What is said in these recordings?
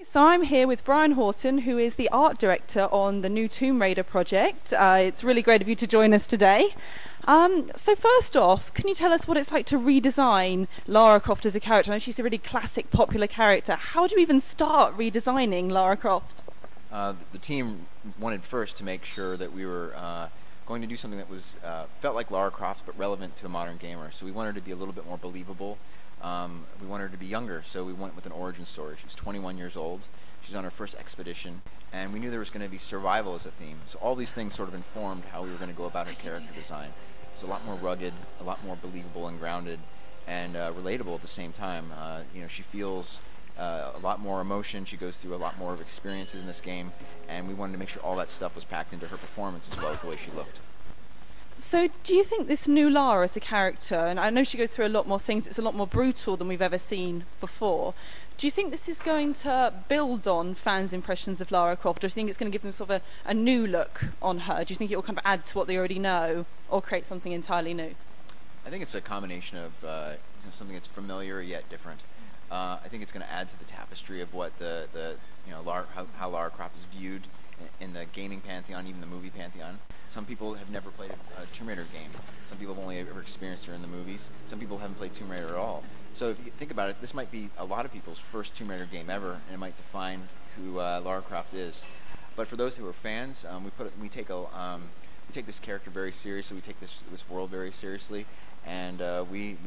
So I'm here with Brian Horton, who is the art director on the new Tomb Raider project. It's really great of you to join us today. So first off, can you tell us what it's like to redesign Lara Croft as a character? I know she's a really classic, popular character. How do you even start redesigning Lara Croft? The team wanted first to make sure that we were going to do something that was felt like Lara Croft but relevant to a modern gamer. So we wanted her to be a little bit more believable. We wanted her to be younger, so we went with an origin story. She's 21 years old. She's on her first expedition, and we knew there was going to be survival as a theme. So all these things sort of informed how we were going to go about her character design. It's a lot more rugged, a lot more believable and grounded, and relatable at the same time. She feels a lot more emotion. She goes through a lot more of experiences in this game, and we wanted to make sure all that stuff was packed into her performance as well as the way she looked. So do you think this new Lara as a character, and I know she goes through a lot more things, it's a lot more brutal than we've ever seen before, do you think this is going to build on fans' impressions of Lara Croft, or do you think it's going to give them sort of a new look on her? Do you think it will kind of add to what they already know, or create something entirely new? I think it's a combination of something that's familiar yet different. I think it's going to add to the tapestry of what how Lara Croft is viewed in the gaming pantheon, even the movie pantheon. Some people have never played a Tomb Raider game. Some people have only ever experienced her in the movies. Some people haven't played Tomb Raider at all. So if you think about it, this might be a lot of people's first Tomb Raider game ever, and it might define who Lara Croft is. But for those who are fans, we take this character very seriously. We take this world very seriously, and we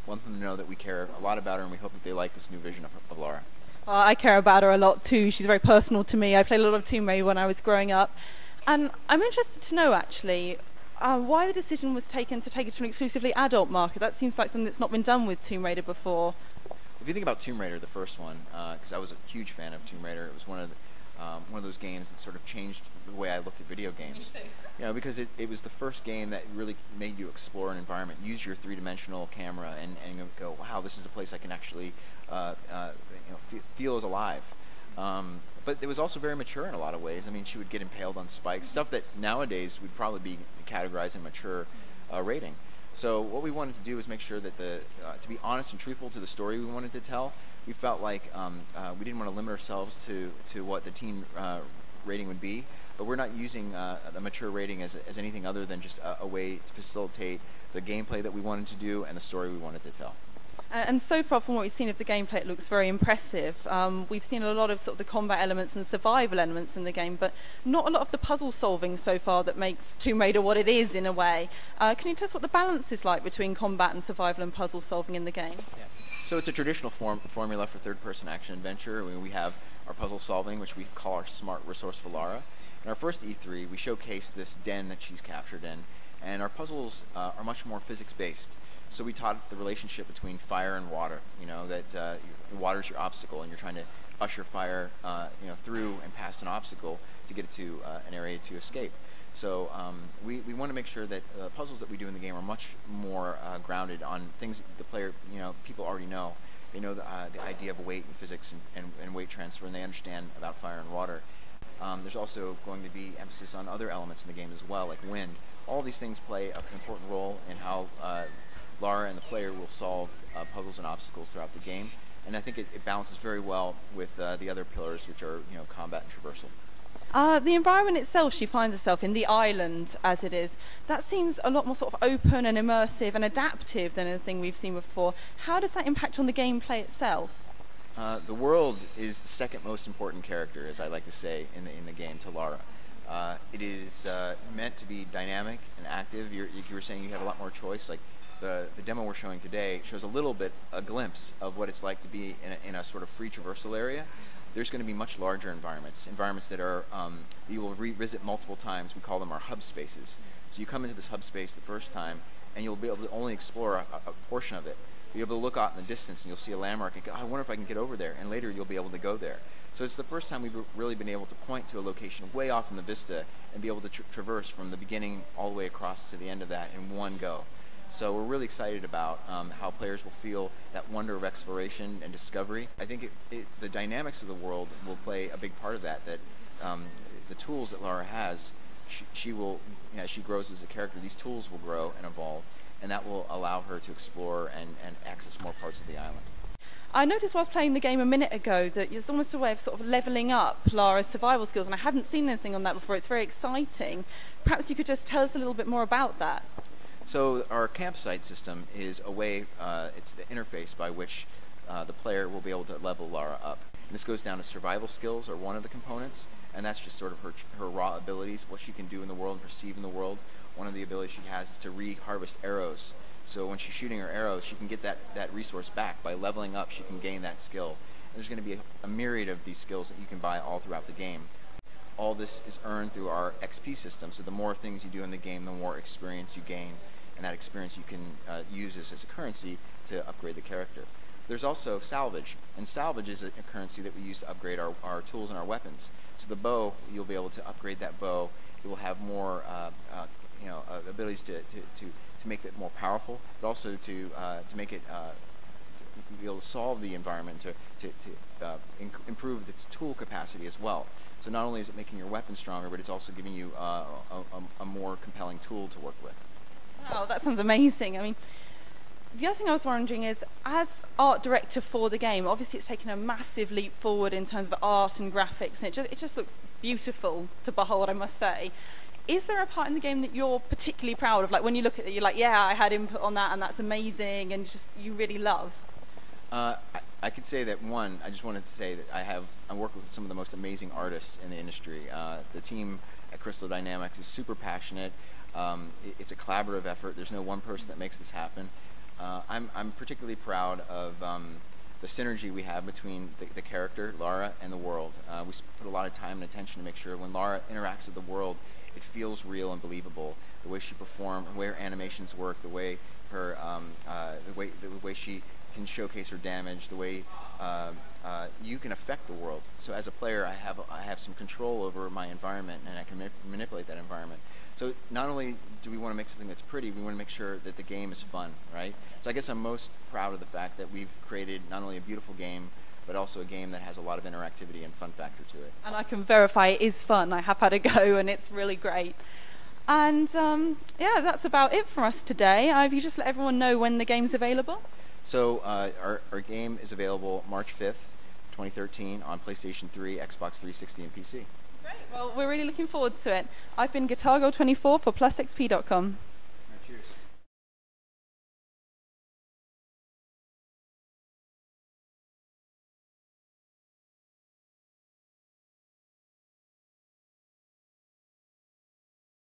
want them to know that we care a lot about her, and we hope that they like this new vision of Lara. Well, I care about her a lot too. She's very personal to me. I played a lot of Tomb Raider when I was growing up. And I'm interested to know, actually, why the decision was taken to take it to an exclusively adult market. That seems like something that's not been done with Tomb Raider before. If you think about Tomb Raider, the first one, because I was a huge fan of Tomb Raider, it was one of those games that sort of changed the way I looked at video games. Because it was the first game that really made you explore an environment, use your three-dimensional camera, and go, wow, this is a place I can actually feel as alive. But it was also very mature in a lot of ways. I mean, she would get impaled on spikes, stuff that nowadays would probably be categorized in mature rating. So what we wanted to do was make sure that to be honest and truthful to the story we wanted to tell. We felt like we didn't want to limit ourselves to what the teen rating would be, but we're not using a mature rating as anything other than just a way to facilitate the gameplay that we wanted to do and the story we wanted to tell. And so far from what we've seen of the gameplay, it looks very impressive. We've seen a lot of sort of the combat elements and the survival elements in the game, but not a lot of the puzzle solving so far that makes Tomb Raider what it is in a way. Can you tell us what the balance is like between combat and survival and puzzle solving in the game? Yeah. So it's a traditional formula for third-person action adventure. We have our puzzle solving, which we call our smart, resourceful Lara. In our first E3, we showcased this den that she's captured in, and our puzzles are much more physics-based. So we taught the relationship between fire and water. That water is your obstacle, and you're trying to usher fire, through and past an obstacle to get it to an area to escape. So we want to make sure that puzzles that we do in the game are much more grounded on things that the player, people already know. They know the idea of weight and physics and weight transfer, and they understand about fire and water. There's also going to be emphasis on other elements in the game as well, like wind. All these things play an important role in how Lara and the player will solve puzzles and obstacles throughout the game, and I think it balances very well with the other pillars, which are combat and traversal. The environment itself she finds herself in, the island as it is, that seems a lot more sort of open and immersive and adaptive than anything we've seen before. How does that impact on the gameplay itself? The world is the second most important character, as I like to say, in the game to Lara. It is meant to be dynamic and active. You were saying you have a lot more choice. Like the demo we're showing today shows a glimpse of what it's like to be in a sort of free traversal area. There's going to be much larger environments that are you will revisit multiple times. We call them our hub spaces. So you come into this hub space the first time, and you'll be able to only explore a portion of it. You'll be able to look out in the distance, and you'll see a landmark and go, I wonder if I can get over there. And later, you'll be able to go there. So it's the first time we've really been able to point to a location way off in the vista and be able to traverse from the beginning all the way across to the end of that in one go. So we're really excited about how players will feel that wonder of exploration and discovery. I think the dynamics of the world will play a big part of that. That the tools that Lara has, she will, as she grows as a character, these tools will grow and evolve, and that will allow her to explore and access more parts of the island. I noticed whilst playing the game a minute ago that it's almost a way of sort of levelling up Lara's survival skills, and I hadn't seen anything on that before. It's very exciting. Perhaps you could just tell us a little bit more about that. So our campsite system is a way, it's the interface by which the player will be able to level Lara up. And this goes down to survival skills are one of the components, and that's just sort of her raw abilities, what she can do in the world and perceive in the world. One of the abilities she has is to re-harvest arrows. So when she's shooting her arrows, she can get that resource back. By leveling up, she can gain that skill. And there's going to be a myriad of these skills that you can buy all throughout the game. All this is earned through our XP system, so the more things you do in the game, the more experience you gain, and that experience you can use as a currency to upgrade the character. There's also salvage, and salvage is a currency that we use to upgrade our tools and our weapons. So the bow, you'll be able to upgrade that bow. It will have more abilities to make it more powerful, but also to make it to be able to solve the environment, to improve its tool capacity as well. So not only is it making your weapon stronger, but it's also giving you a more compelling tool to work with. Wow, that sounds amazing. I mean, the other thing I was wondering is, as art director for the game, obviously it's taken a massive leap forward in terms of art and graphics, and it just looks beautiful to behold, I must say. Is there a part in the game that you're particularly proud of? Like when you look at it, you're like, yeah, I had input on that, and that's amazing, and you really love? I could say that one, I just wanted to say that I work with some of the most amazing artists in the industry. The team at Crystal Dynamics is super passionate. It's a collaborative effort. There's no one person that makes this happen. I'm particularly proud of the synergy we have between the character, Lara, and the world. We put a lot of time and attention to make sure when Lara interacts with the world, it feels real and believable. The way she performs, the way her animations work, the way she can showcase her damage, the way you can affect the world. So as a player, I have some control over my environment, and I can manipulate that environment. So not only do we want to make something that's pretty, we want to make sure that the game is fun, right? So I guess I'm most proud of the fact that we've created not only a beautiful game, but also a game that has a lot of interactivity and fun factor to it. And I can verify it is fun. I have had a go, and it's really great. And yeah, that's about it for us today. If you just let everyone know when the game's available. So our game is available March 5th, 2013 on PlayStation 3, Xbox 360, and PC. Great. Well, we're really looking forward to it. I've been GuitarGirl24 for PlusXP.com.